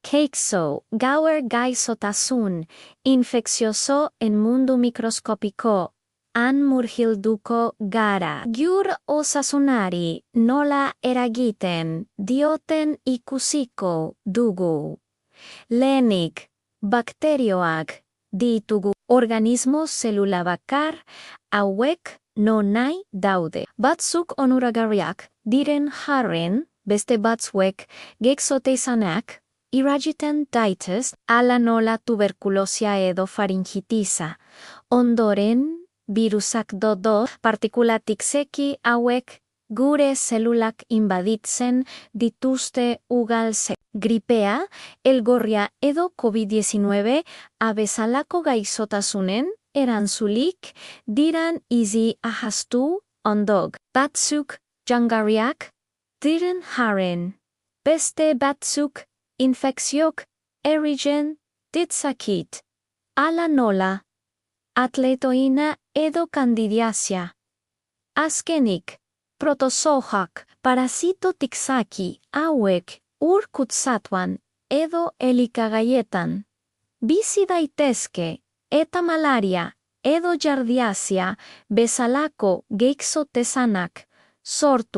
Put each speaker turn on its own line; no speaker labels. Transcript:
Keixo, gaur gaizotasun, infekzioso en mundu mikroskopiko, han murgilduko gara. Gjur osasunari nola eragiten dioten ikusiko dugu. Lehenik, bakterioak ditugu organismo zelula bakar hauek nahi daude. Batzuk onuragarriak diren harren, beste batzuek gexoteizanak iragiten daitez ala nola tuberkulosia edo faringitisa. Ondoren, virusak partikulatik seki hauek gure zelulak invaditzen dituzte ugalze. Gripea, elgorria edo COVID-19 abezalako gaixotasunen erantzulik diran izi ahaztu ondog. Batzuk jangarriak diren harren. Beste batzuk infekziok erigen ditzakit. Ala nola, atletoina edo candidiasia. Azkenik, protozoak parasitotik zaki hauek ur kutsatuan edo elikagaietan. Bizi daitezke eta malaria edo jardiazia bezalako geixotezanak sortu.